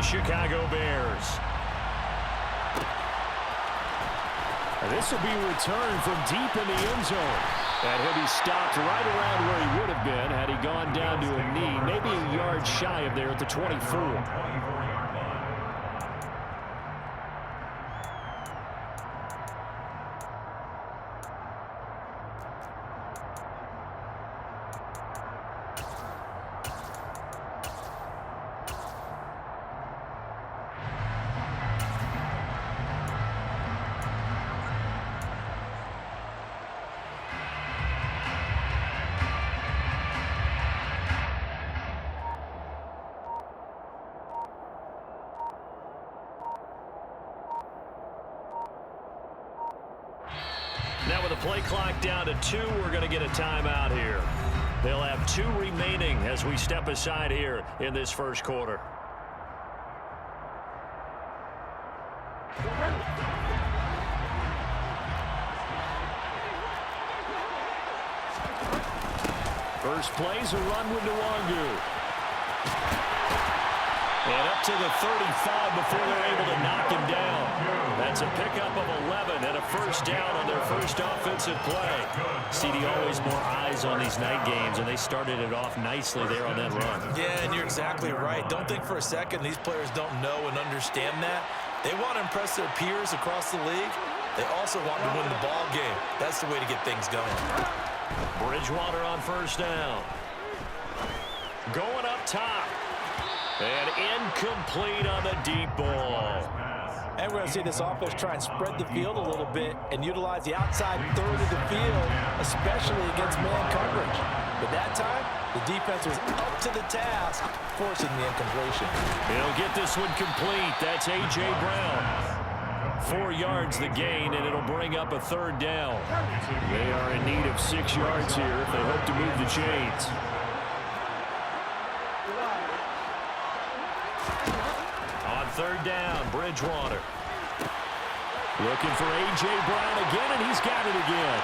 the Chicago Bears. This will be returned from deep in the end zone. And he'll be stopped right around where he would have been had he gone down to a knee, maybe a yard shy of there at the 24. Now with the play clock down to 2, we're going to get a timeout here. They'll have 2 remaining as we step aside here in this first quarter. First play's a run with Nwangu. And up to the 35 before they're able to knock him down. That's a pickup of 11 and a first down on their first offensive play. CD, always more eyes on these night games, and they started it off nicely there on that run. Yeah, and you're exactly right. Don't think for a second these players don't know and understand that. They want to impress their peers across the league. They also want to win the ball game. That's the way to get things going. Bridgewater on first down. Going up top. And incomplete on the deep ball. And we're going to see this offense try and spread the field a little bit and utilize the outside third of the field, especially against man coverage. But that time, the defense was up to the task, forcing the incompletion. He'll get this one complete. That's A.J. Brown. 4 yards the gain, and it'll bring up a third down. They are in need of 6 yards here if they hope to move the chains. On third down, Bridgewater. Looking for A.J. Brown again, and he's got it again.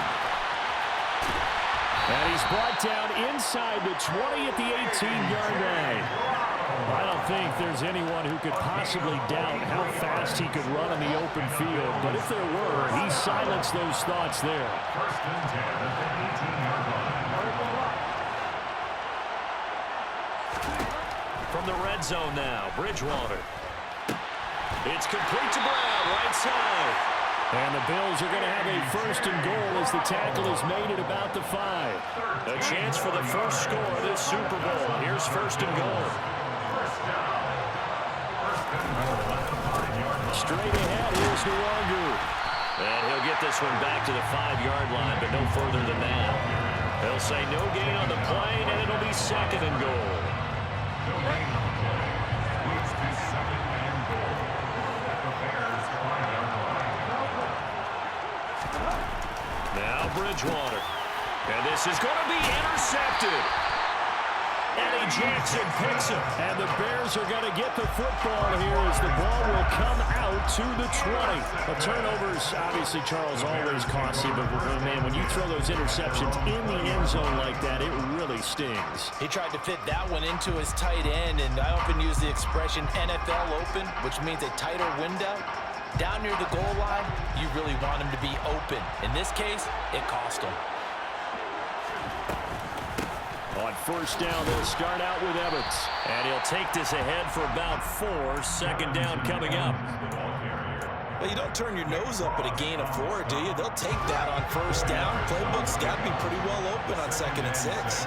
And he's brought down inside the 20 at the 18-yard line. I don't think there's anyone who could possibly doubt how fast he could run in the open field. But if there were, he silenced those thoughts there. First and 10 at the 18-yard line. From the red zone now, Bridgewater. It's complete to Brown, right side. And the Bills are going to have a first and goal as the tackle is made at about the 5. A chance for the first score of this Super Bowl. Here's first and goal. Straight ahead, here's Nwangu. And he'll get this one back to the 5-yard line, but no further than that. They'll say no gain on the play, and it'll be second and goal. Now Bridgewater. And this is going to be intercepted. Eddie Jackson picks him. And the Bears are going to get the football here as the ball will come out to the 20. A turnover is obviously, Charles, always costly, but man, when you throw those interceptions in the end zone like that, it really stings. He tried to fit that one into his tight end, and I often use the expression NFL open, which means a tighter window. Down near the goal line, you really want him to be open. In this case, it cost him. On first down, they'll start out with Evans. And he'll take this ahead for about 4. Second down coming up. Well, you don't turn your nose up at a gain of 4, do you? They'll take that on first down. Playbook's got to be pretty well open on 2nd and 6.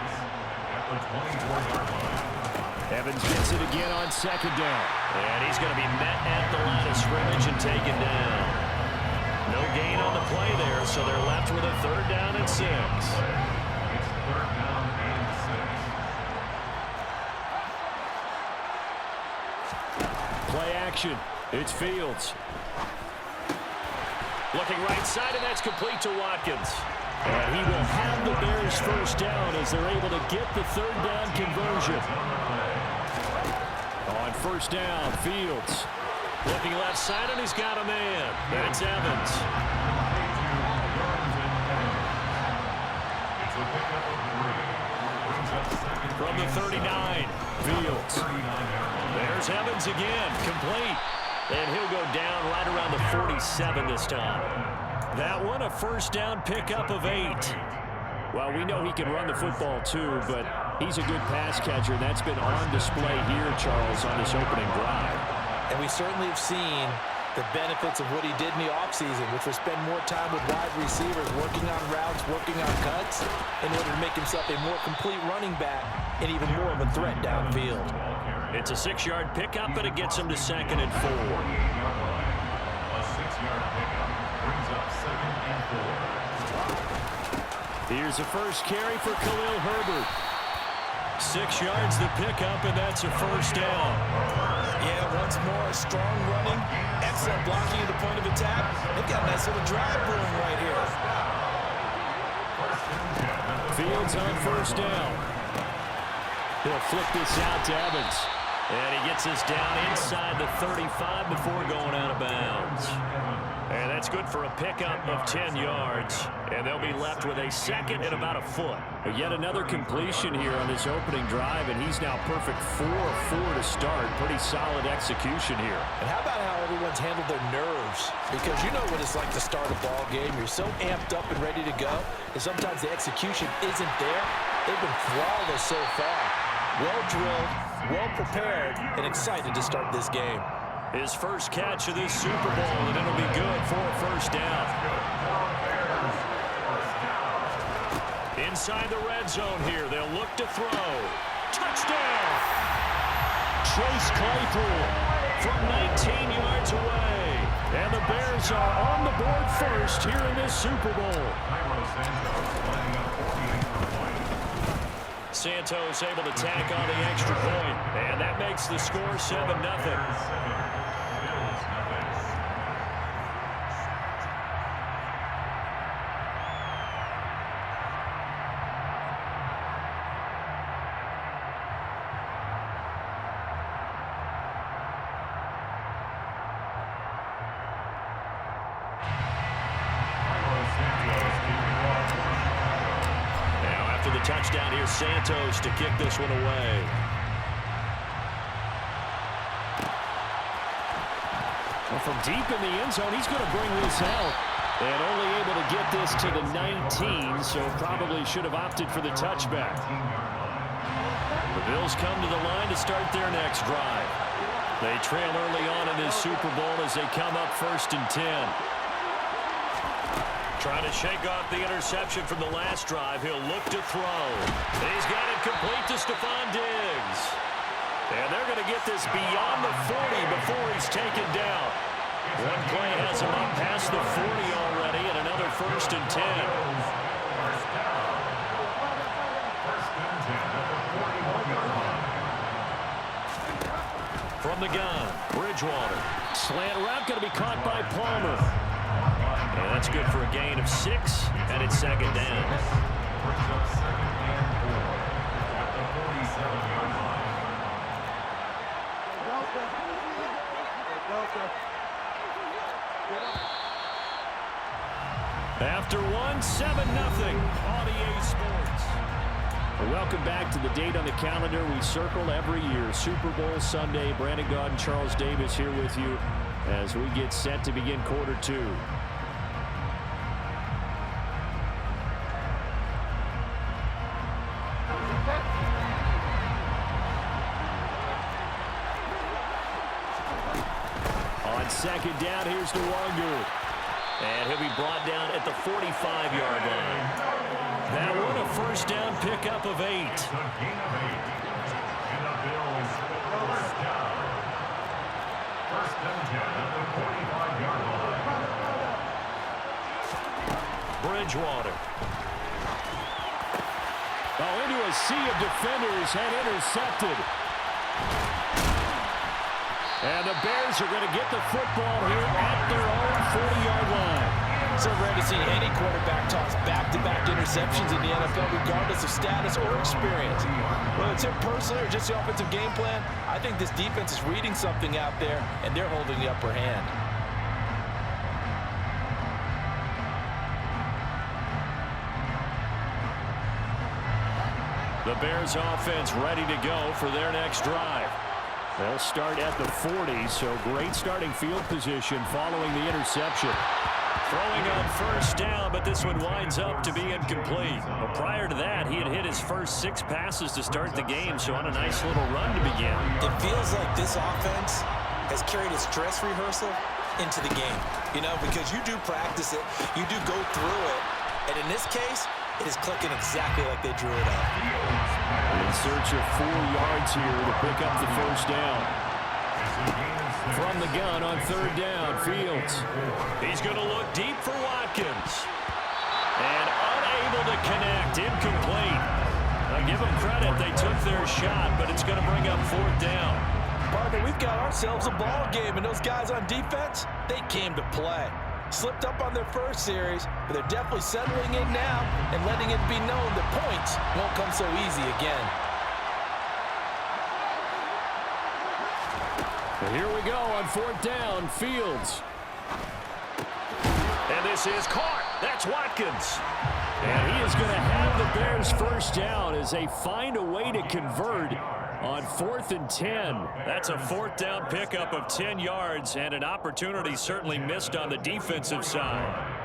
Evans gets it again on second down. And he's going to be met at the line of scrimmage and taken down. No gain on the play there, so they're left with a 3rd down and 6. Play action. It's Fields. Looking right side, and that's complete to Watkins. And he will have the Bears first down as they're able to get the 3rd down conversion. On first down, Fields. Looking left side, and he's got a man. That's Evans. From the 39, Fields. There's Evans again, complete. And he'll go down right around the 47 this time. That one, a first down pickup of 8. Well, we know he can run the football too, but he's a good pass catcher, and that's been on display here, Charles, on this opening drive. And we certainly have seen the benefits of what he did in the offseason, which was spend more time with wide receivers, working on routes, working on cuts, in order to make himself a more complete running back and even more of a threat downfield. It's a 6-yard pickup, but it gets him to 2nd and 4. A 6-yard pickup brings up 2nd and 4. Here's a first carry for Khalil Herbert. 6 yards the pickup, and that's a first down. Yeah, once more, strong running, excellent blocking at the point of attack. They've got a nice little drive brewing right here. Fields on first down. He'll flip this out to Evans. And he gets this down inside the 35 before going out of bounds. And that's good for a pickup of 10 yards. And they'll be left with a 2nd and about a foot. But yet another completion here on this opening drive, and he's now perfect 4 of 4 to start. Pretty solid execution here. And how about how everyone's handled their nerves? Because you know what it's like to start a ball game. You're so amped up and ready to go, and sometimes the execution isn't there. They've been flawless so far. Well drilled, well prepared, and excited to start this game. His first catch of this Super Bowl, and it'll be good for a first down. Inside the red zone here, they'll look to throw. Touchdown! Chase Claypool from 19 yards away. And the Bears are on the board first here in this Super Bowl. Santos able to tack on the extra point, and that makes the score 7-0. Touchdown here, Santos to kick this one away. Well, from deep in the end zone, he's going to bring this out. And only able to get this to the 19, so probably should have opted for the touchback. The Bills come to the line to start their next drive. They trail early on in this Super Bowl as they come up 1st and 10. Trying to shake off the interception from the last drive. He'll look to throw. He's got it complete to Stephon Diggs. And they're going to get this beyond the 40 before he's taken down. One play has him up past the 40 already, and another 1st and 10. From the gun, Bridgewater. Slant route going to be caught by Palmer. And that's good for a gain of 6, and it's 2nd down. After 1, 7-0 on EA Sports. Welcome back to the date on the calendar we circle every year. Super Bowl Sunday. Brandon Gaud and Charles Davis here with you as we get set to begin quarter 2. On 2nd down, here's Nwangu. And he'll be brought down at the 45-yard line. That one, a first down pickup of 8. And the Bills first down. 1st and 10 at the 45-yard line. Bridgewater. Oh, into a sea of defenders and intercepted. And the Bears are going to get the football here at their own 40-yard line. So rare to see any quarterback toss back-to-back interceptions in the NFL, regardless of status or experience. Whether it's him personally or just the offensive game plan, I think this defense is reading something out there, and they're holding the upper hand. The Bears offense ready to go for their next drive. They'll start at the 40, so great starting field position following the interception. Throwing on first down, but this one winds up to be incomplete. Well, prior to that, he had hit his first 6 passes to start the game, so on a nice little run to begin. It feels like this offense has carried its dress rehearsal into the game, you know, because you do practice it, you do go through it, and in this case, it is clicking exactly like they drew it up. In search of 4 yards here to pick up the first down. From the gun on 3rd down, Fields. He's going to look deep for Watkins. And unable to connect, incomplete. Now give them credit, they took their shot, but it's going to bring up 4th down. Partner, we've got ourselves a ball game, and those guys on defense, they came to play. Slipped up on their first series, but they're definitely settling in now and letting it be known that points won't come so easy again. And here we go on 4th down, Fields. And this is caught. That's Watkins. And he is going to have the Bears first down as they find a way to convert on 4th and 10. That's a 4th down pickup of 10 yards and an opportunity certainly missed on the defensive side.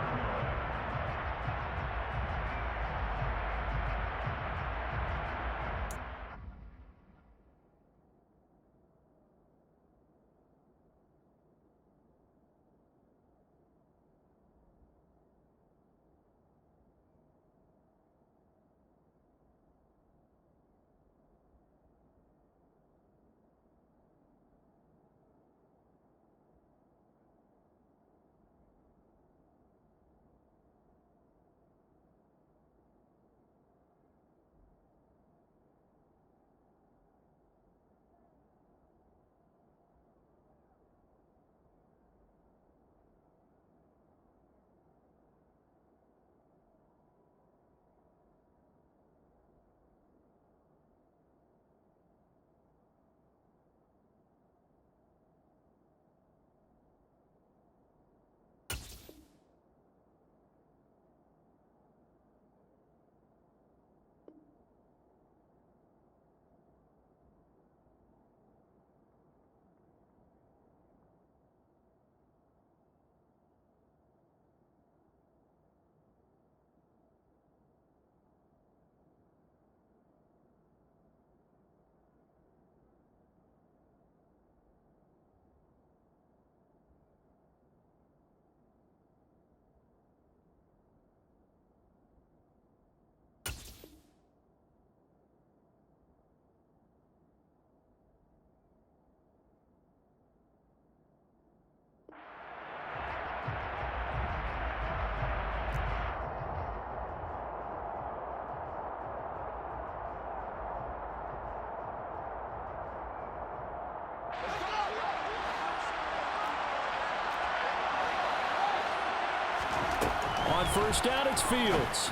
On first down, it's Fields.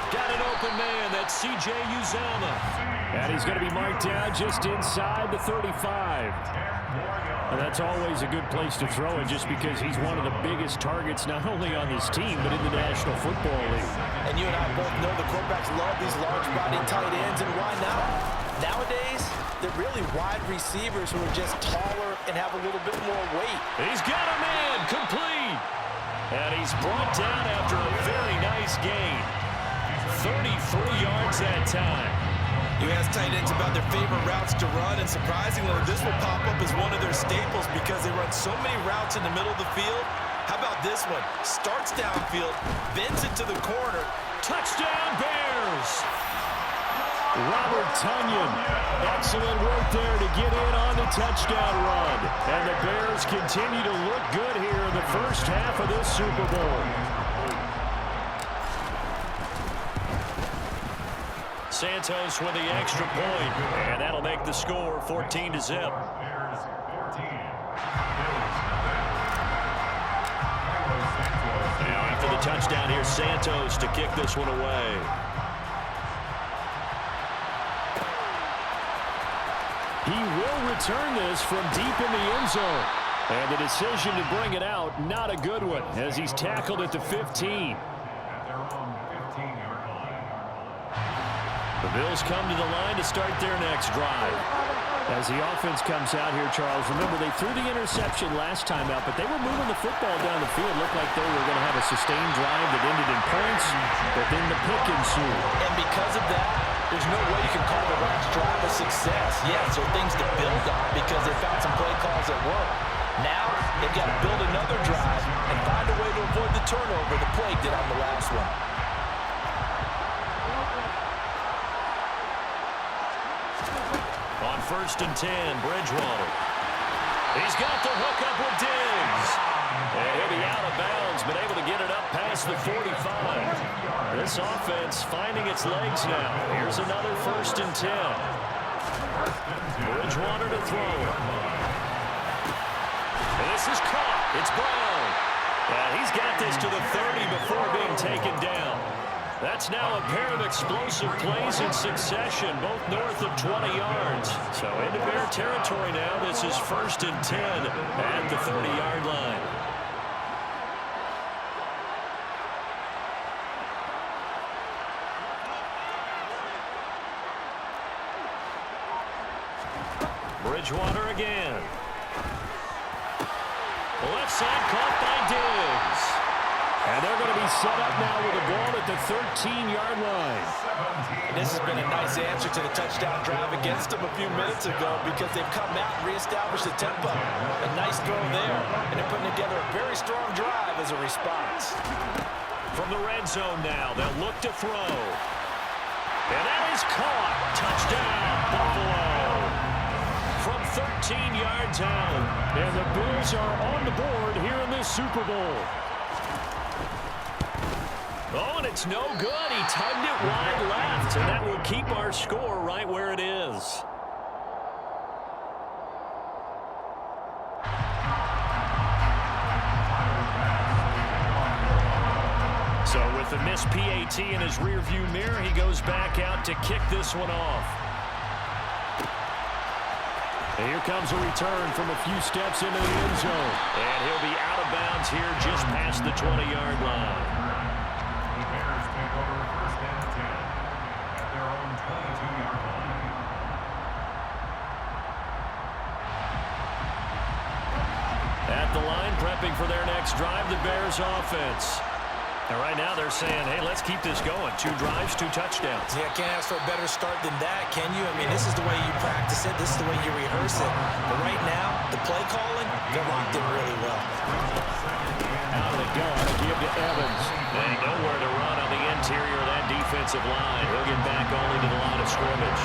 Got an open man. That's C.J. Uzomah. And he's going to be marked down just inside the 35. And that's always a good place to throw it just because he's one of the biggest targets not only on this team but in the National Football League. And you and I both know the quarterbacks love these large-bodied tight ends, and why not? Nowadays, they're really wide receivers who are just taller and have a little bit more weight. He's got a man complete. And he's brought down after a very nice gain. 33 yards that time. You ask tight ends about their favorite routes to run, and surprisingly, this will pop up as one of their staples because they run so many routes in the middle of the field. How about this one? Starts downfield, bends it to the corner. Touchdown, Bears! Robert Tonyan. Excellent work there to get in on the touchdown run. And the Bears continue to look good here in the first half of this Super Bowl. Santos with the extra point, and that'll make the score 14-0. Now after the touchdown, here's Santos to kick this one away. He will return this from deep in the end zone. And the decision to bring it out, not a good one, as he's tackled at the 15. The Bills come to the line to start their next drive. As the offense comes out here, Charles, remember they threw the interception last time out, but they were moving the football down the field. Looked like they were going to have a sustained drive that ended in points, but then the pick ensued. And because of that, there's no way you can call the last drive a success. Yes, there are things to build on because they found some play calls that work. Now, they've got to build another drive and find a way to avoid the turnover the play did on the last one. On 1st and 10, Bridgewater. He's got the hook up with Diggs. And he'll be out of bounds, but able to get it up past the 45. This offense finding its legs now. Here's another 1st and 10. Bridgewater to throw. And this is caught. It's Brown. He's got this to the 30 before being taken down. That's now a pair of explosive plays in succession, both north of 20 yards. So into Bear territory now. This is 1st and 10 at the 30-yard line. Bridgewater again. Left side caught by Diggs. And they're going to be set up now with the ball at the 13-yard line. This has been a nice answer to the touchdown drive against them a few minutes ago because they've come out and reestablished the tempo. A nice throw there, and they're putting together a very strong drive as a response. From the red zone now, they'll look to throw. And that is caught. Touchdown, Buffalo. From 13 yards out. And the Bills are on the board here in this Super Bowl. Oh, and it's no good. He tugged it wide left, and that will keep our score right where it is. So with the missed PAT in his rearview mirror, he goes back out to kick this one off. And here comes a return from a few steps into the end zone. And he'll be out of bounds here just past the 20-yard line. At the line, prepping for their next drive, the Bears offense. And right now they're saying, hey, let's keep this going. 2 drives, 2 touchdowns. Yeah, can't ask for a better start than that, can you? I mean, this is the way you practice it. This is the way you rehearse it. But right now, the play calling, they're locked in really well. Out of the gun to give to Evans. They know where to run on the interior of that defensive line. He'll get back only to the line of scrimmage.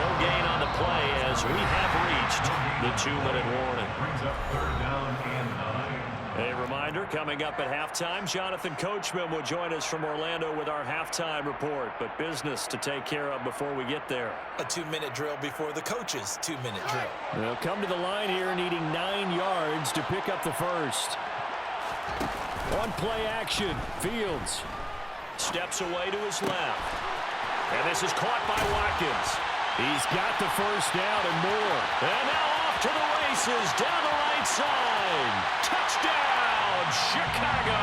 No gain on the play as we have reached the 2-minute warning. A reminder, coming up at halftime, Jonathan Coachman will join us from Orlando with our halftime report, but business to take care of before we get there. A 2-minute drill before the coach's 2-minute drill. They'll come to the line here needing 9 yards to pick up the first. On play action, Fields steps away to his left. And this is caught by Watkins. He's got the first down and more. And now off to the races down the right side. Touchdown, Chicago.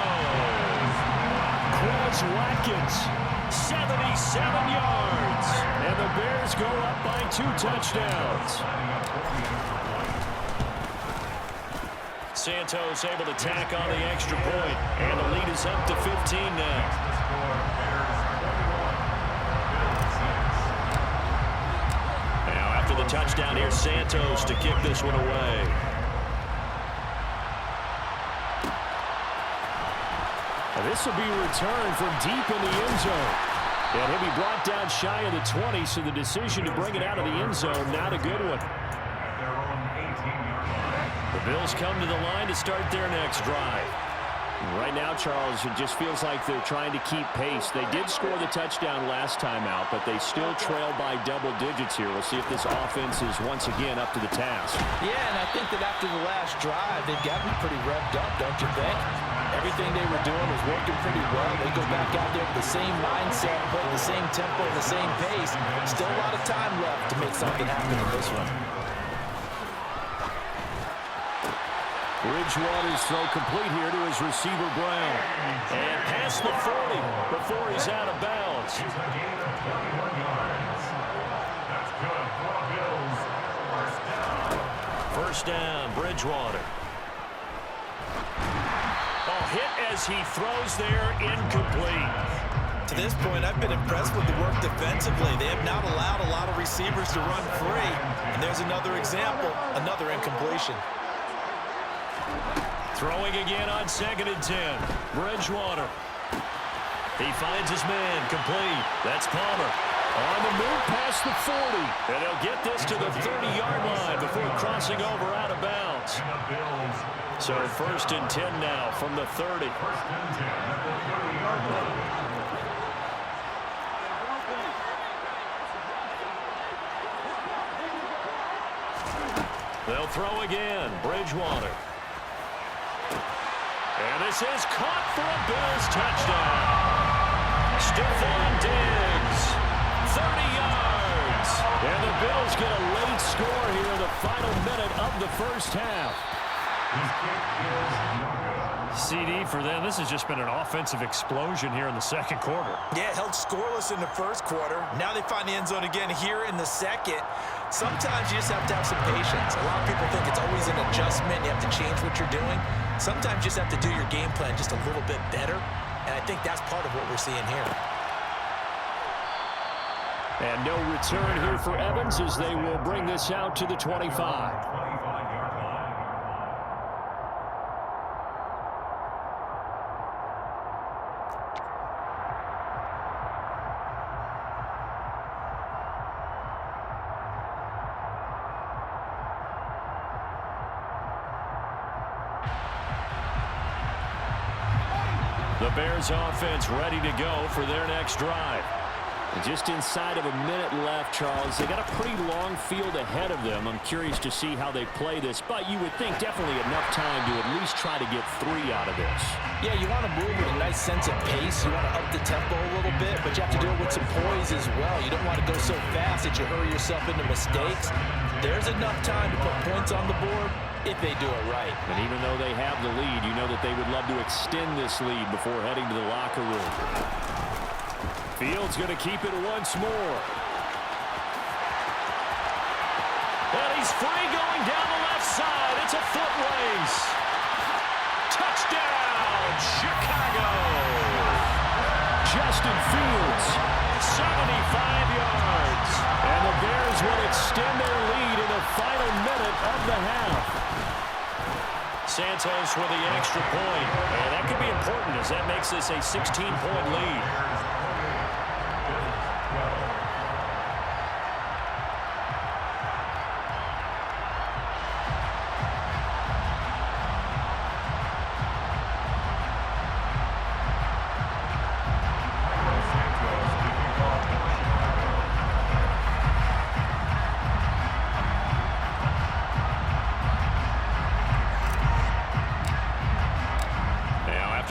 Chris Watkins, 77 yards. And the Bears go up by 2 touchdowns. Santos able to tack on the extra point. And the lead is up to 15 now. The touchdown here, Santos to kick this one away. And this will be returned from deep in the end zone. And he'll be brought down shy of the 20, so the decision to bring it out of the end zone, not a good one. The Bills come to the line to start their next drive. Right now, Charles, it just feels like they're trying to keep pace. They did score the touchdown last time out, but they still trail by double digits here. We'll see if this offense is once again up to the task. Yeah, and I think that after the last drive, they've got to be pretty revved up, don't you think? Everything they were doing was working pretty well. They go back out there with the same mindset, playing the same tempo, the same pace. Still a lot of time left to make something happen in this one. Bridgewater's throw complete here to his receiver, Brown. And past the 40 before he's out of bounds. It's a gain of 21 yards. That's good for the Bills. First down. First down, Bridgewater. Oh, hit as he throws there, incomplete. To this point, I've been impressed with the work defensively. They have not allowed a lot of receivers to run free. And there's another example, another incompletion. Throwing again on 2nd and 10. Bridgewater. He finds his man, complete. That's Palmer. On the move past the 40. And he'll get this to the 30-yard line before crossing over out of bounds. And the Bills. So 1st and 10 now from the 30. 1st and 10 at the 30-yard line. They'll throw again. Bridgewater. And this is caught for a Bills touchdown. Stephon Diggs, 30 yards. And the Bills get a late score here in the final minute of the first half. His kick is no good. CD for them. This has just been an offensive explosion here in the second quarter. Yeah, held scoreless in the first quarter. Now they find the end zone again here in the second. Sometimes you just have to have some patience. A lot of people think it's always an adjustment. You have to change what you're doing. Sometimes you just have to do your game plan just a little bit better. And I think that's part of what we're seeing here. And no return here for Evans as they will bring this out to the 25. 25-yard line. The Bears offense ready to go for their next drive. And just inside of a minute left, Charles. They got a pretty long field ahead of them. I'm curious to see how they play this, but you would think definitely enough time to at least try to get 3 out of this. Yeah, you want to move with a nice sense of pace. You want to up the tempo a little bit, but you have to do it with some poise as well. You don't want to go so fast that you hurry yourself into mistakes. There's enough time to put points on the board if they do it right. And even though they have the lead, you know that they would love to extend this lead before heading to the locker room. Fields going to keep it once more. And he's free going down the left side. It's a foot race. Touchdown, Chicago. Justin Fields, 75 yards. And the Bears will extend their lead in the final minute of the half. Santos with the extra point. And that could be important as that makes this a 16-point lead.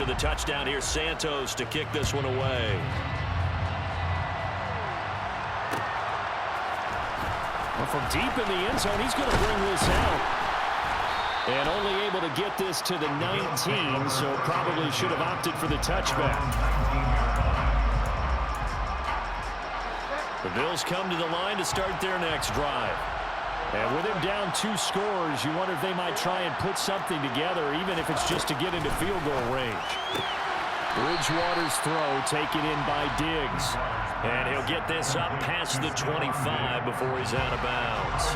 The touchdown here, Santos to kick this one away. Well, from deep in the end zone, he's going to bring this out. And only able to get this to the 19, so probably should have opted for the touchback. The Bills come to the line to start their next drive. And with him down 2 scores, you wonder if they might try and put something together, even if it's just to get into field goal range. Bridgewater's throw taken in by Diggs. And he'll get this up past the 25 before he's out of bounds.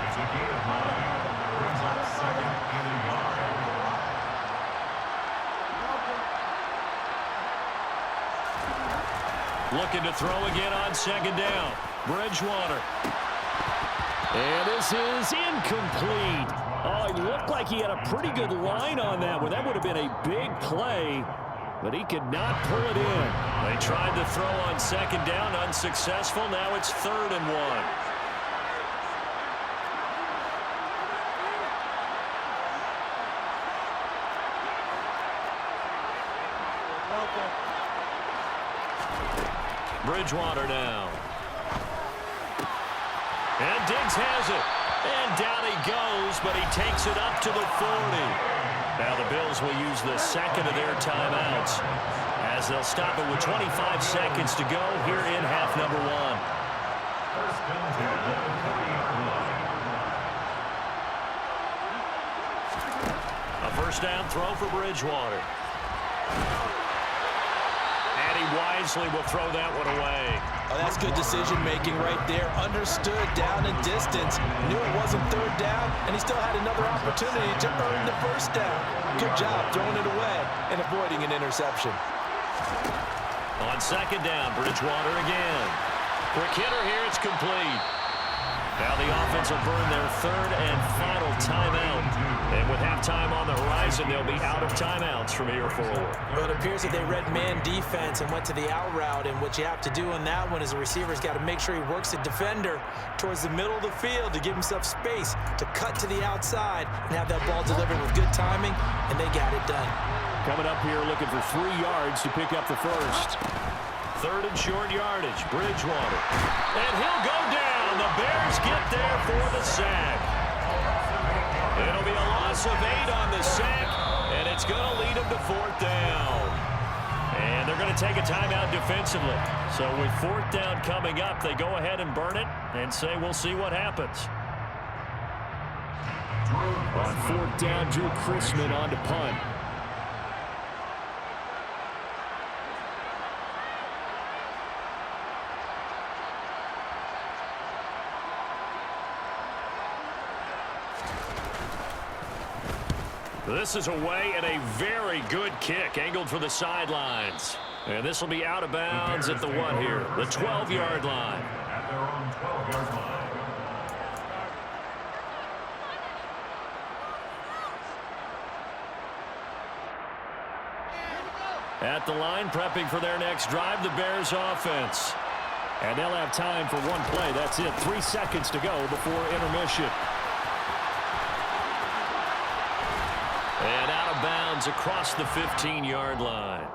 It's a gain of 9. Brings up 2nd and 9. Looking to throw again on 2nd down. Bridgewater. And this is incomplete. Oh, it looked like he had a pretty good line on that one. That would have been a big play, but he could not pull it in. They tried to throw on 2nd down, unsuccessful. Now it's 3rd and 1. Bridgewater now. And Diggs Hines has it. And down he goes, but he takes it up to the 40. Now the Bills will use the second of their timeouts as they'll stop it with 25 seconds to go here in half number 1. First down, the 40-yard line. A first down throw for Bridgewater. And he wisely will throw that one away. Oh, that's good decision-making right there. Understood down and distance. Knew it wasn't third down, and he still had another opportunity to earn the first down. Good job throwing it away and avoiding an interception. On second down, Bridgewater again. Quick hitter here, it's complete. Now the offense will burn their third and final timeout. And with halftime on the horizon, they'll be out of timeouts from here forward. Well, it appears that they read man defense and went to the out route. And what you have to do on that one is the receiver's got to make sure he works the defender towards the middle of the field to give himself space to cut to the outside and have that ball delivered with good timing, and they got it done. Coming up here looking for 3 yards to pick up the first. Third and short yardage, Bridgewater. And he'll go down. The Bears get there for the sack. It'll be a loss of 8 on the sack, and it's going to lead them to 4th down. And they're going to take a timeout defensively. So with 4th down coming up, they go ahead and burn it and say we'll see what happens. On 4th down, Drew Chrisman on to punt. This is away and a very good kick angled for the sidelines. And this will be out of bounds at the 1 here, the 12-yard line. At their own 12-yard line. At the line, prepping for their next drive, the Bears offense. And they'll have time for one play. That's it. 3 seconds to go before intermission. And out of bounds across the 15-yard line.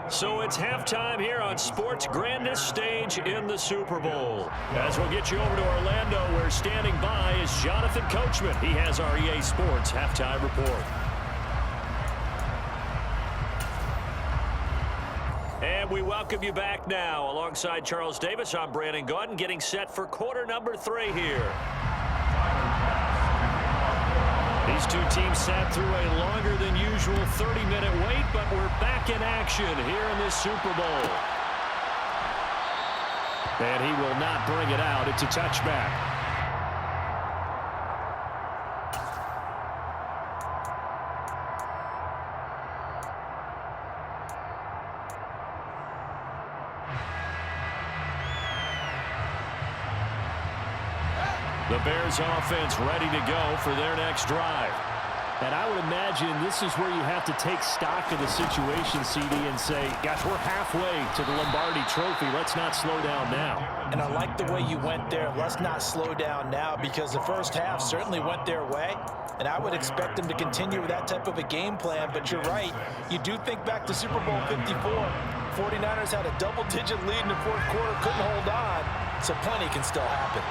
So it's halftime here on sports' grandest stage in the Super Bowl. As we'll get you over to Orlando, where standing by is Jonathan Coachman. He has our EA Sports halftime report. And we welcome you back now. Alongside Charles Davis, I'm Brandon Gaudin, getting set for quarter number 3 here. These two teams sat through a longer than usual 30-minute wait, but we're back in action here in this Super Bowl. And he will not bring it out. It's a touchback. The Bears offense ready to go for their next drive. And I would imagine this is where you have to take stock of the situation, CD, and say, gosh, we're halfway to the Lombardi Trophy. Let's not slow down now. And I like the way you went there. Let's not slow down now, because the first half certainly went their way. And I would expect them to continue with that type of a game plan. But you're right. You do think back to Super Bowl 54. 49ers had a double-digit lead in the fourth quarter, couldn't hold on. So plenty can still happen.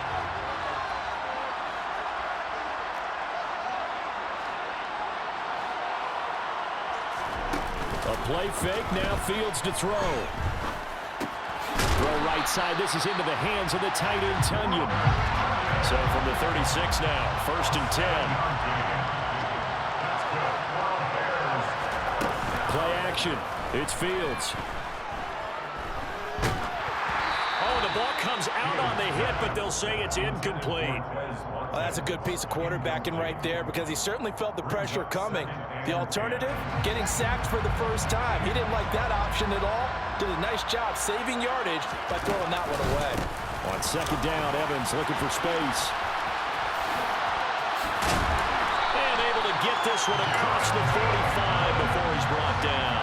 A play fake, now Fields to throw. Throw right side, this is into the hands of the tight end, Tunyon. So from the 36 now, 1st and 10. Play action, it's Fields. Oh, the ball comes out on the hit, but they'll say it's incomplete. Well, that's a good piece of quarterbacking right there, because he certainly felt the pressure coming. The alternative, getting sacked for the first time. He didn't like that option at all. Did a nice job saving yardage by throwing that one away. On second down, Evans looking for space. And able to get this one across the 45 before he's brought down.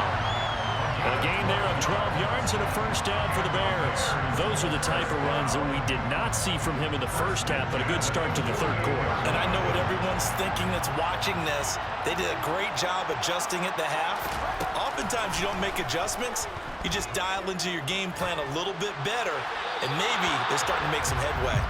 A gain there of 12 yards and a first down for the Bears. Those are the type of runs that we did not see from him in the first half, but a good start to the third quarter. And I know what everyone's thinking that's watching this. They did a great job adjusting at the half. Oftentimes you don't make adjustments. You just dial into your game plan a little bit better, and maybe they're starting to make some headway.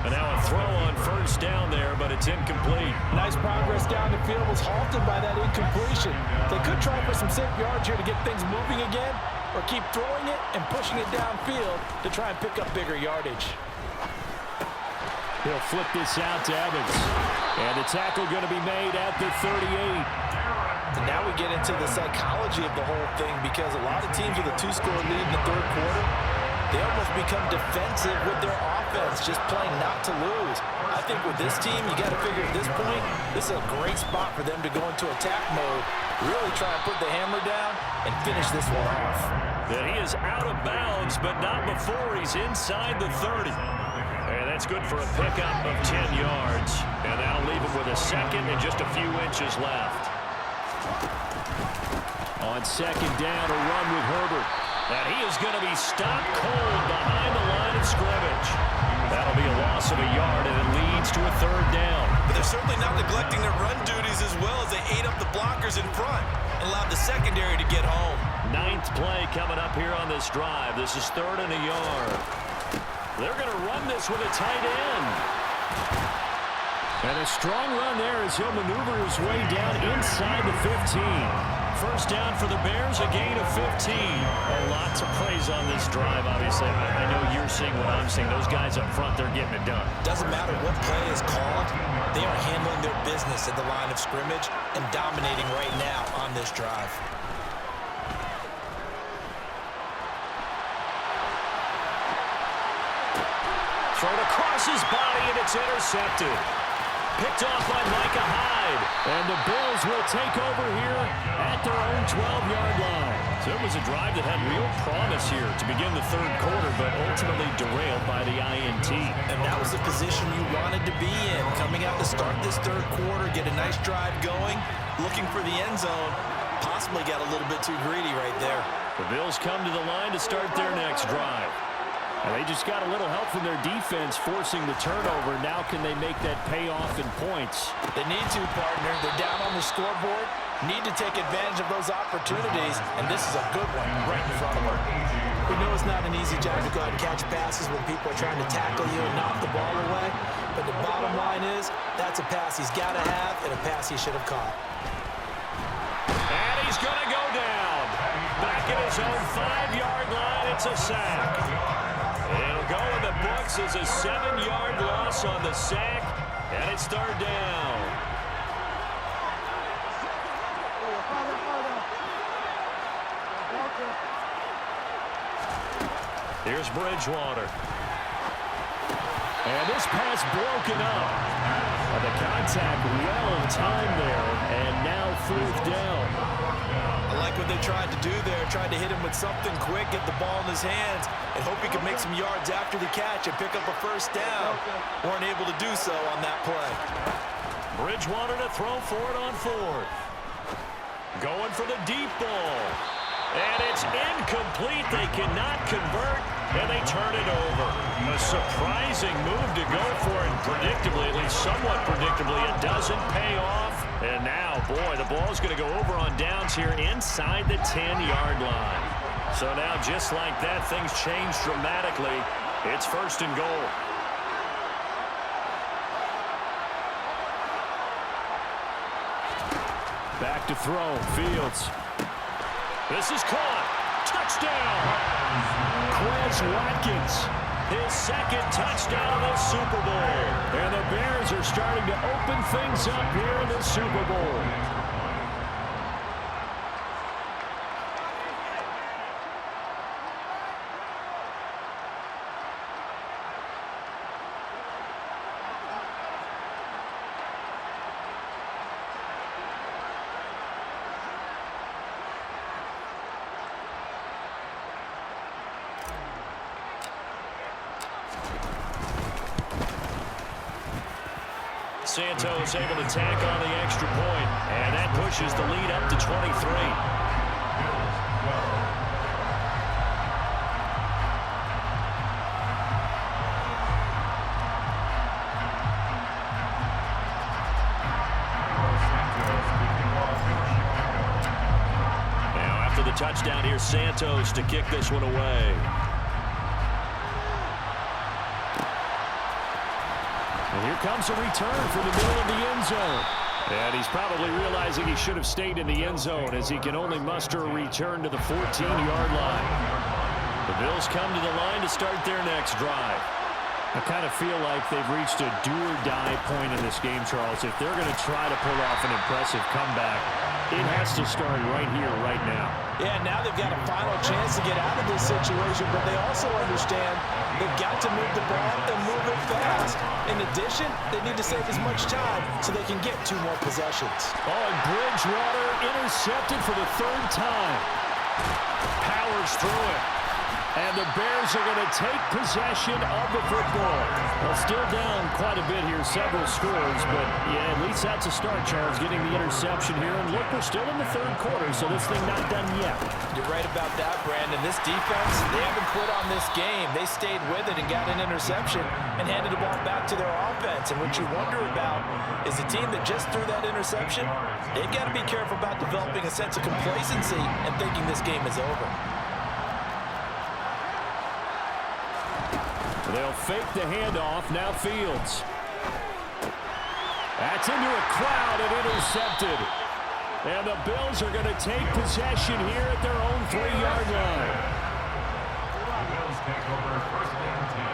And now a throw on first down there, but it's incomplete. Nice progress down the field, was halted by that incompletion. They could try for some safe yards here to get things moving again, or keep throwing it and pushing it downfield to try and pick up bigger yardage. He'll flip this out to Evans. And the tackle going to be made at the 38. And now we get into the psychology of the whole thing, because a lot of teams with a 2-score lead in the third quarter, they almost become defensive with their offense, just playing not to lose. I think with this team, you got to figure at this point, this is a great spot for them to go into attack mode, really try and put the hammer down and finish this one off. And he is out of bounds, but not before he's inside the 30. And that's good for a pickup of 10 yards. And that'll leave him with a second and just a few inches left. On second down, a run with Herbert. And he is going to be stopped cold behind the line of scrimmage. That'll be a loss of a yard, and it leads to a third down. But they're certainly not neglecting their run duties as well, as they ate up the blockers in front and allowed the secondary to get home. 9th play coming up here on this drive. This is 3rd and a yard. They're going to run this with a tight end. And a strong run there as he'll maneuver his way down inside the 15. First down for the Bears, a gain of 15. A lot to praise on this drive, obviously. I know you're seeing what I'm seeing. Those guys up front, they're getting it done. Doesn't matter what play is called. They are handling their business at the line of scrimmage and dominating right now on this drive. Thrown across his body, and it's intercepted. Picked off by Micah Hyde. And the Bills will take over here at their own 12-yard line. So it was a drive that had real promise here to begin the third quarter, but ultimately derailed by the INT. And that was the position you wanted to be in. Coming out to start this third quarter, get a nice drive going, looking for the end zone. Possibly got a little bit too greedy right there. The Bills come to the line to start their next drive. And they just got a little help from their defense forcing the turnover. Now can they make that pay off in points? They need to, partner. They're down on the scoreboard. Need to take advantage of those opportunities, and this is a good one right in front of them. We know it's not an easy job to go out and catch passes when people are trying to tackle you and knock the ball away. But the bottom line is, that's a pass he's got to have and a pass he should have caught. And he's going to go down. Back at his own 5-yard line, it's a sack. It'll go in the books as a 7-yard loss on the sack, and it's third down. Here's Bridgewater. And this pass broken up. And the contact well timed there, and now 4th down. I like what they tried to do there. Tried to hit him with something quick, get the ball in his hands, and hope he could make some yards after the catch and pick up a first down. Weren't able to do so on that play. Bridgewater to throw for it on 4th. Going for the deep ball. And it's incomplete. They cannot convert, and they turn it over. A surprising move to go for it. Predictably, at least somewhat predictably, it doesn't pay off. And now, boy, the ball's going to go over on downs here inside the 10-yard line. So now, just like that, things change dramatically. It's 1st and goal. Back to throw. Fields. This is caught. Touchdown. Quez Watkins. His 2nd touchdown of the Super Bowl. And the Bears are starting to open things up here in the Super Bowl. Santos able to tack on the extra point, and that pushes the lead up to 23. Now after the touchdown here, Santos to kick this one away. comes a return from the middle of the end zone. And he's probably realizing he should have stayed in the end zone as he can only muster a return to the 14-yard line. The Bills come to the line to start their next drive. I kind of feel like they've reached a do-or-die point in this game, Charles. If they're going to try to pull off an impressive comeback, it has to start right here, right now. Yeah, now they've got a final chance to get out of this situation, but they also understand they've got to move the ball and move it fast. In addition, they need to save as much time so they can get 2 more possessions. Oh, and Bridgewater intercepted for the 3rd time. Powers through it. And the Bears are going to take possession of the football. Well, still down quite a bit here, several scores, but yeah, at least that's a start, Charles, getting the interception here. And look, we're still in the 3rd quarter, so this thing not done yet. You're right about that, Brandon. This defense, they haven't quit on this game. They stayed with it and got an interception and handed the ball back to their offense. And what you wonder about is the team that just threw that interception, they've got to be careful about developing a sense of complacency and thinking this game is over. They'll fake the handoff. Now Fields. That's into a crowd and intercepted. And the Bills are going to take possession here at their own 3-yard line. The Bills take over 1st and 10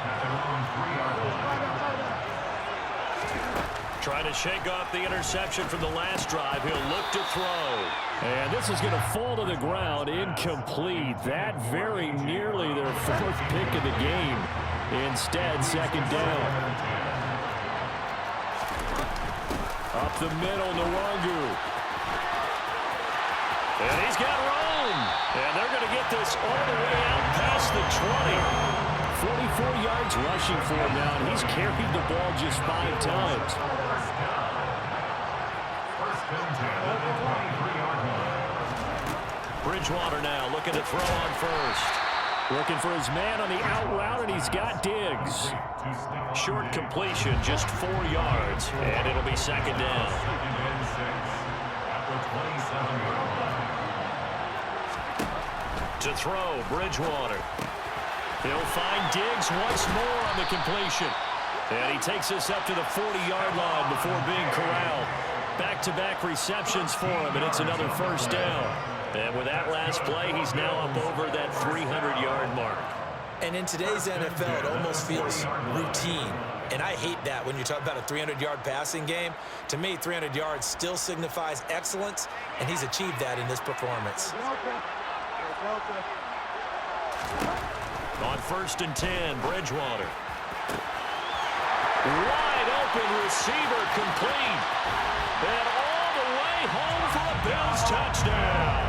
at their own 3-yard line. Trying to shake off the interception from the last drive. He'll look to throw. And this is going to fall to the ground. Incomplete. That very nearly their 4th pick of the game. Instead, 2nd down. Up the middle, Nwangu. And he's got room. And they're going to get this all the way out past the 20. 44 yards rushing for him now, and he's carried the ball just 5 times. Bridgewater now looking to throw on first. Looking for his man on the out route, and he's got Diggs. Short completion, just 4 yards, and it'll be 2nd down. To throw, Bridgewater. He'll find Diggs once more on the completion. And he takes us up to the 40-yard line before being corralled. Back-to-back receptions for him, and it's another 1st down. And with that last play, he's now up over that 300-yard mark. And in today's NFL, it almost feels routine. And I hate that when you talk about a 300-yard passing game. To me, 300 yards still signifies excellence, and he's achieved that in this performance. On 1st and 10, Bridgewater. Wide open receiver complete. And all the way home for a Bills touchdown.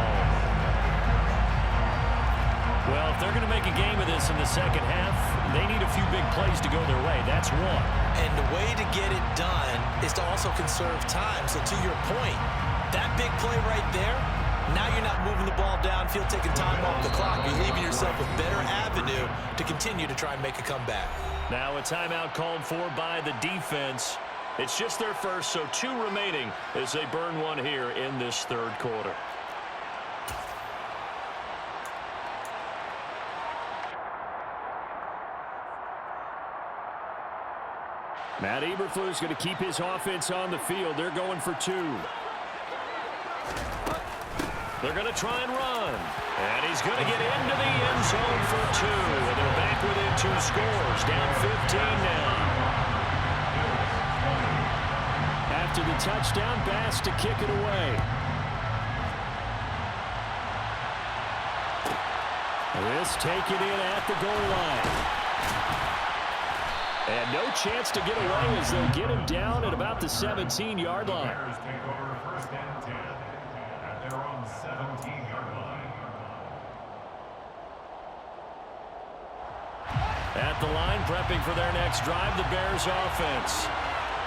Well, if they're going to make a game of this in the 2nd half, they need a few big plays to go their way. That's one. And the way to get it done is to also conserve time. So to your point, that big play right there, now you're not moving the ball downfield, taking time off the clock. You're leaving yourself a better avenue to continue to try and make a comeback. Now a timeout called for by the defense. It's just their first, so 2 remaining as they burn one here in this 3rd quarter. Matt Eberflus going to keep his offense on the field. They're going for 2. They're going to try and run. And he's going to get into the end zone for 2. And they're back within 2 scores. Down 15 now. After the touchdown, Bass to kick it away. This taken in at the goal line. And no chance to get away as they'll get him down at about the 17-yard line. Bears take over 1st and 10 at their own 17-yard line. At the line, prepping for their next drive, the Bears offense.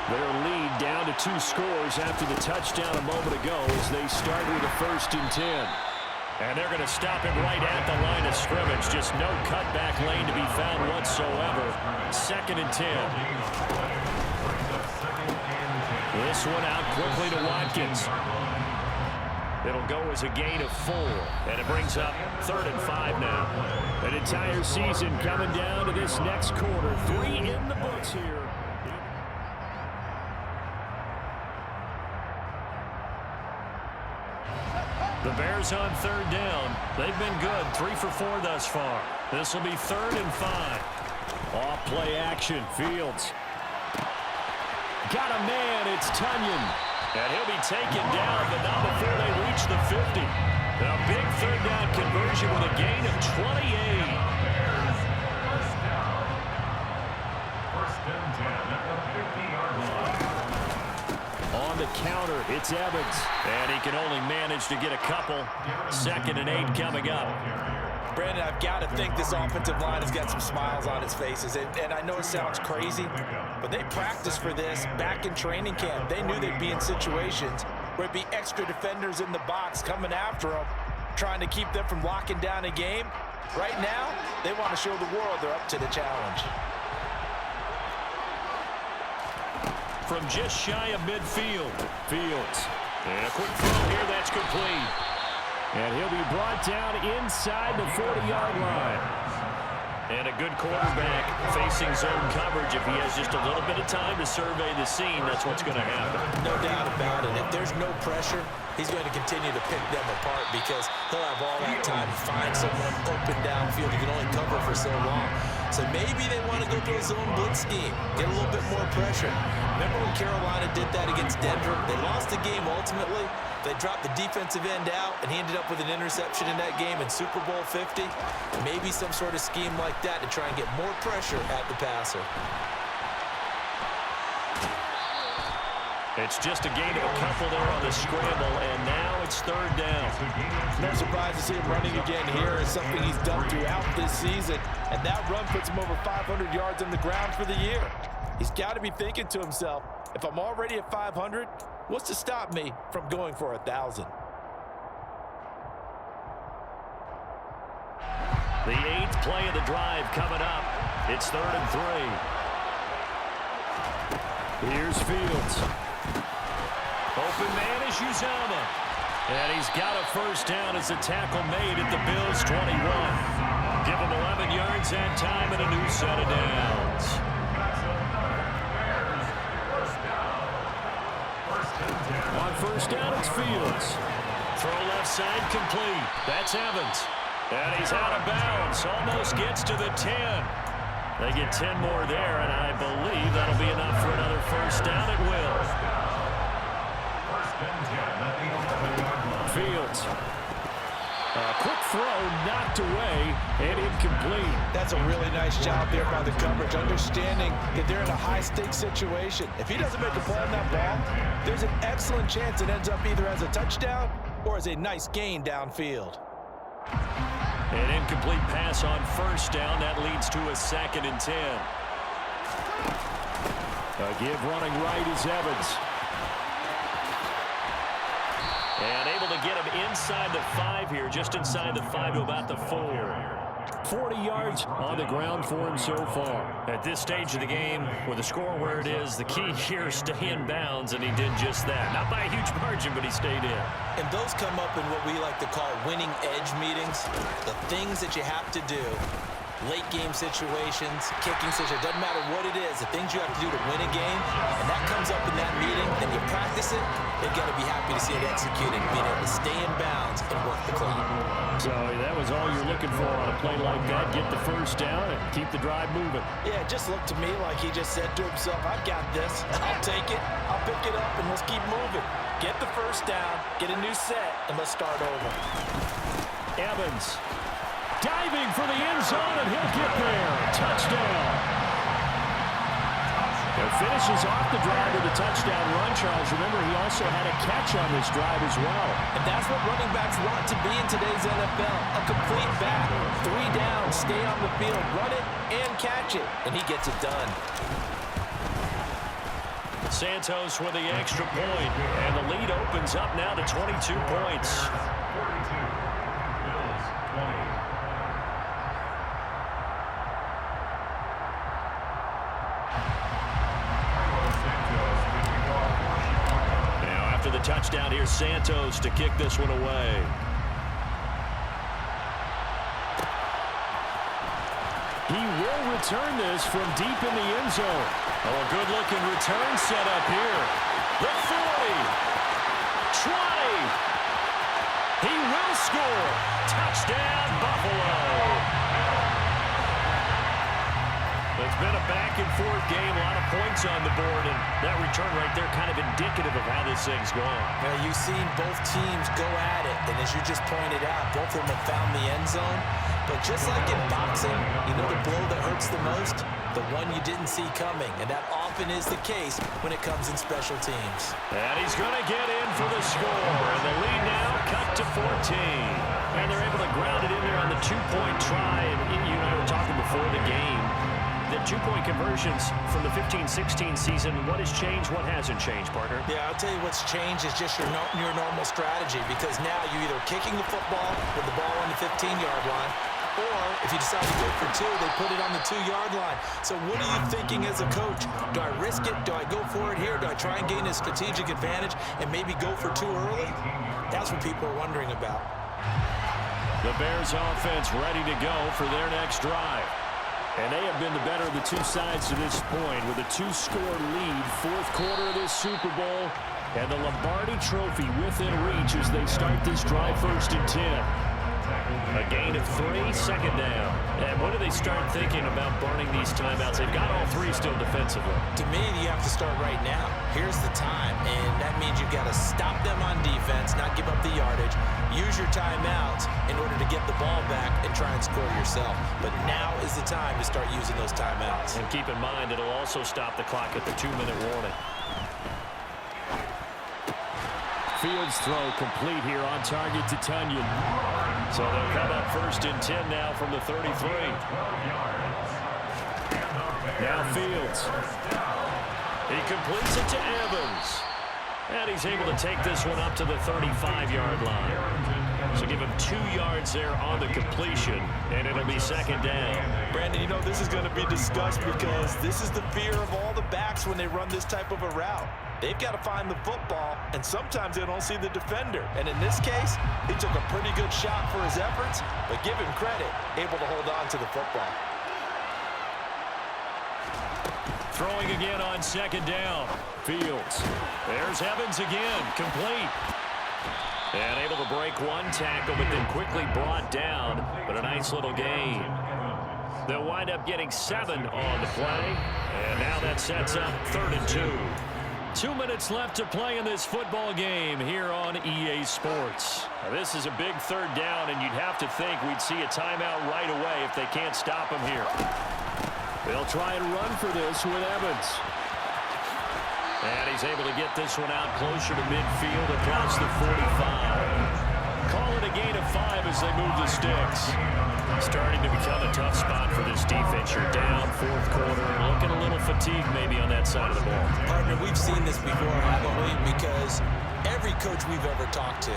Their lead down to 2 scores after the touchdown a moment ago as they start with a 1st and 10. And they're going to stop him right at the line of scrimmage. Just no cutback lane to be found whatsoever. 2nd and 10. This one out quickly to Watkins. It'll go as a gain of 4. And it brings up 3rd and 5 now. An entire season coming down to this next quarter. 3 in the books here. The Bears on third down. They've been good, 3 for 4 thus far. This will be 3rd and 5. Off play action, Fields. Got a man, it's Tunyon. And he'll be taken down, but not before they reach the 50. A big third down conversion with a gain of 28. First down. First and 10 at the 50-yard line. On the counter, it's Evans. And he can only manage to get a couple. 2nd and 8 coming up. Brandon, I've got to think this offensive line has got some smiles on its faces. And I know it sounds crazy, but they practiced for this back in training camp. They knew they'd be in situations where it'd be extra defenders in the box coming after them, trying to keep them from locking down a game. Right now, they want to show the world they're up to the challenge. From just shy of midfield, Fields. And a quick throw here, that's complete. And he'll be brought down inside the 40-yard line. And a good quarterback facing zone coverage. If he has just a little bit of time to survey the scene, that's what's going to happen. No doubt about it. If there's no pressure, he's going to continue to pick them apart because he'll have all that time to find someone open downfield. He can only cover for so long. So maybe they want to go to a zone blitz scheme, get a little bit more pressure. Remember when Carolina did that against Denver? They lost the game ultimately. They dropped the defensive end out, and he ended up with an interception in that game in Super Bowl 50. Maybe some sort of scheme like that to try and get more pressure at the passer. It's just a gain of a couple there on the scramble, and now it's 3rd down. No surprise to see him running again here. It's something he's done throughout this season, and that run puts him over 500 yards on the ground for the year. He's got to be thinking to himself, if I'm already at 500, what's to stop me from going for 1,000? The 8th play of the drive coming up. It's 3rd and 3. Here's Fields. Open man is Uzomah. And he's got a first down as a tackle made at the Bills' 21. Give him 11 yards and time and a new set of downs. On first down, it's Fields. Throw left side complete. That's Evans. And he's out of bounds. Almost gets to the 10. They get 10 more there, and I believe that'll be enough for another first down. It will. Fields. A quick throw knocked away and incomplete. That's a really nice job there by the coverage, understanding that they're in a high-stakes situation. If he doesn't make a play on that ball, there's an excellent chance it ends up either as a touchdown or as a nice gain downfield. An incomplete pass on first down. That leads to a 2nd and 10. A give running right is Evans. And able to get him inside the 5 here, just inside the 5 to about the 4. 40 yards on the ground for him so far. At this stage of the game, with the score where it is, the key here is stay in bounds, and he did just that. Not by a huge margin, but he stayed in. And those come up in what we like to call winning edge meetings. The things that you have to do, late game situations, kicking situations, doesn't matter what it is, the things you have to do to win a game, and that comes up in that meeting, then you practice it, they've got to be happy to see it executed, being able to stay in bounds and work the clock. So that was all you're looking for on a play like that. Get the first down and keep the drive moving. Yeah, it just looked to me like he just said to himself, I've got this. I'll take it. I'll pick it up, and let's keep moving. Get the first down, get a new set, and let's start over. Evans diving for the end zone, and he'll get there. Touchdown. And finishes off the drive with a touchdown run, Charles. Remember, he also had a catch on this drive as well. And that's what running backs want to be in today's NFL. A complete back. 3 down, stay on the field, run it, and catch it. And he gets it done. Santos with the extra point, and the lead opens up now to 22 points. 42. Bills 20. Now after the touchdown, here's Santos to kick this one away. He will return this from deep in the end zone. Oh, a good-looking return set up here. The 40. 20. He score. Touchdown, Buffalo. It's been a back-and-forth game, a lot of points on the board, and that return right there kind of indicative of how this thing's going. Now, you've seen both teams go at it, and as you just pointed out, both of them have found the end zone. But just like in boxing, you know the blow that hurts the most? The one you didn't see coming, and that often is the case when it comes in special teams. And he's going to get in for the score, and the lead now cut to 14. And they're able to ground it in there on the two-point try, and you and I were talking before the game. The two-point conversions from the 15-16 season, what has changed, what hasn't changed, partner? Yeah, I'll tell you what's changed is just your normal strategy, because now you're either kicking the football with the ball on the 15-yard line, or if you decide to go for two, they put it on the 2-yard line. So what are you thinking as a coach? Do I risk it? Do I go for it here? Do I try and gain a strategic advantage and maybe go for two early? That's what people are wondering about. The Bears offense ready to go for their next drive. And they have been the better of the two sides to this point with a 2-score lead, fourth quarter of this Super Bowl, and the Lombardi Trophy within reach as they start this drive 1st and 10. A gain of 3, second down. And when do they start thinking about burning these timeouts? They've got all 3 still defensively. To me, you have to start right now. Here's the time, and that means you've got to stop them on defense, not give up the yardage, use your timeouts in order to get the ball back and try and score yourself. But now is the time to start using those timeouts. And keep in mind, it'll also stop the clock at the 2-minute warning. Fields throw complete here on target to Tunyon. So they'll come up 1st and 10 now from the 33. Now Fields. He completes it to Evans. And he's able to take this one up to the 35-yard line. So give him 2 yards there on the completion, and it'll be second down. Brandon, you know, this is going to be discussed because this is the fear of all the backs when they run this type of a route. They've got to find the football, and sometimes they don't see the defender. And in this case, he took a pretty good shot for his efforts, but give him credit, able to hold on to the football. Throwing again on second down. Fields. There's Evans again, complete. And able to break one tackle, but then quickly brought down. But a nice little gain. They'll wind up getting 7 on the play. And now that sets up 3rd and 2. 2 minutes left to play in this football game here on EA Sports. Now, this is a big 3rd down, and you'd have to think we'd see a timeout right away if they can't stop him here. They'll try and run for this with Evans. And he's able to get this one out closer to midfield across the 45. Call it a gain of 5 as they move the sticks. Starting to become a tough spot for this defense. You're down 4th quarter, looking a little fatigued maybe on that side of the ball. Partner, we've seen this before, haven't we? Because every coach we've ever talked to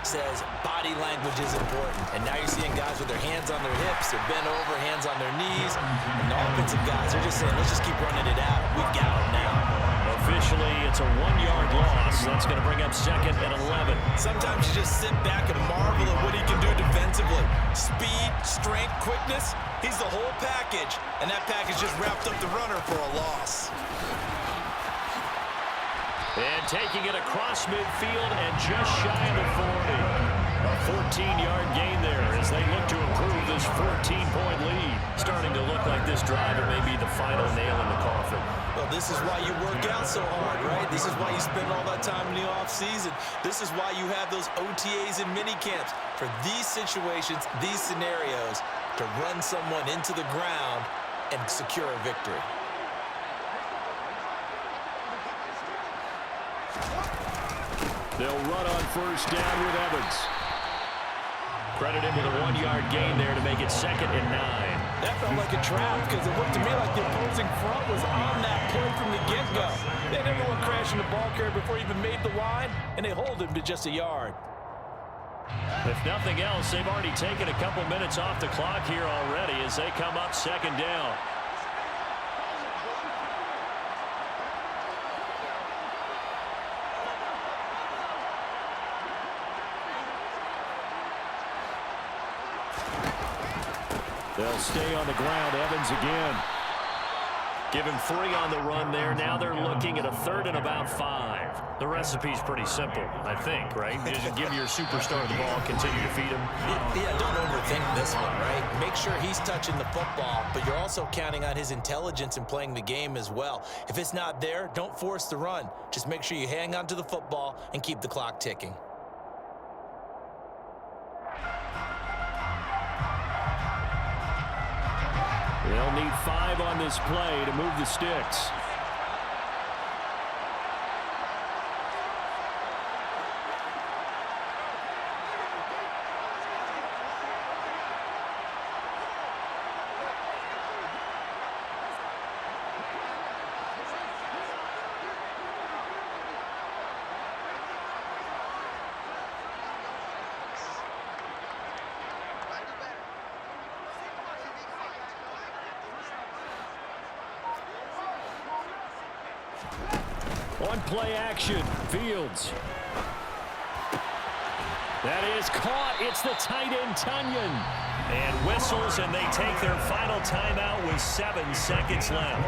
says body language is important. And now you're seeing guys with their hands on their hips, they're bent over, hands on their knees. And the offensive guys are just saying, let's just keep running it out. We've got them now. Officially, it's a 1-yard loss. That's going to bring up 2nd and 11. Sometimes you just sit back and marvel at what he can do defensively. Speed, strength, quickness, he's the whole package. And that package just wrapped up the runner for a loss. And taking it across midfield and just shy of the 40. A 14-yard gain there as they look to improve this 14-point lead. Starting to look like this drive may be the final nail in the coffin. Well, this is why you work out so hard, right? This is why you spend all that time in the offseason. This is why you have those OTAs and minicamps. For these situations, these scenarios, to run someone into the ground and secure a victory. They'll run on 1st down with Evans. Credit him with a 1-yard gain there to make it 2nd and 9. That felt like a trap because it looked to me like the opposing front was on that play from the get-go. They had everyone crashing the ball carrier before he even made the line, and they hold him to just a yard. If nothing else, they've already taken a couple minutes off the clock here already as they come up 2nd down. They'll stay on the ground. Evans again. Give him 3 on the run there. Now they're looking at a 3rd and about 5. The recipe's pretty simple, I think, right? You just give your superstar the ball, continue to feed him. Yeah, don't overthink this one, right? Make sure he's touching the football, but you're also counting on his intelligence in playing the game as well. If it's not there, don't force the run. Just make sure you hang on to the football and keep the clock ticking. They'll need 5 on this play to move the sticks. On play action, Fields. That is caught. It's the tight end, Tunyon. And whistles, and they take their final timeout with 7 seconds left.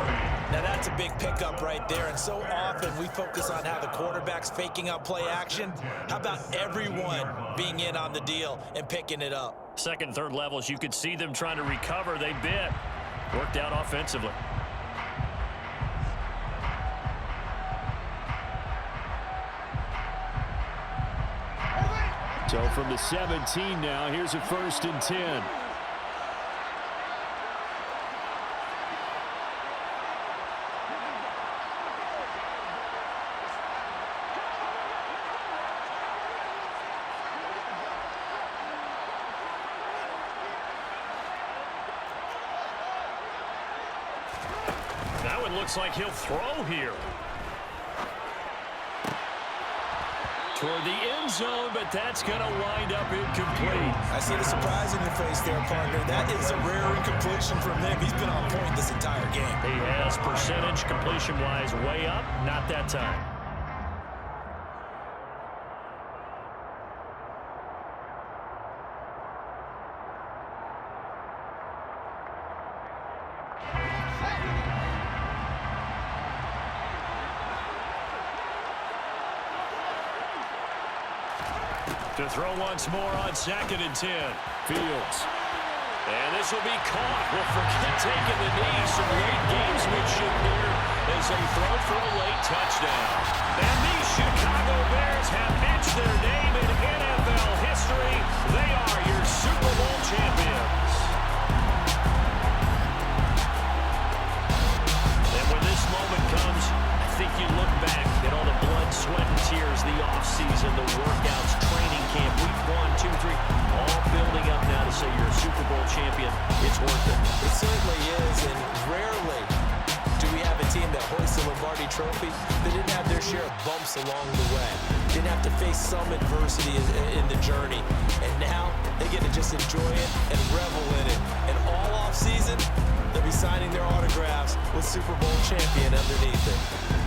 Now that's a big pickup right there, and so often we focus on how the quarterback's faking out play action. How about everyone being in on the deal and picking it up? Second, third levels, you could see them trying to recover. They bit. Worked out offensively. So from the 17 now, here's a 1st and 10. Now it looks like he'll throw here. Toward the end zone, but that's going to wind up incomplete. I see the surprise in your face there, partner. That is a rare incompletion from him. He's been on point this entire game. He has percentage completion-wise way up, not that time. To throw once more on 2nd and 10. Fields. And this will be caught. Well, forget taking the knee. Some late gamesmanship here as they throw for a late touchdown. And these Chicago Bears have etched their name in NFL history. They are your Super Bowl champions. And when this moment comes, I think you look back at all the blood, sweat, and tears, the offseason, the workouts, training camp, week 1, 2, 3, all building up now to say you're a Super Bowl champion. It's worth it. It certainly is, and rarely do we have a team that hoists the Lombardi Trophy that didn't have their share of bumps along the way. Didn't have to face some adversity in the journey. And now they get to just enjoy it and revel in it. And all offseason, they'll be signing their autographs with Super Bowl champion underneath it.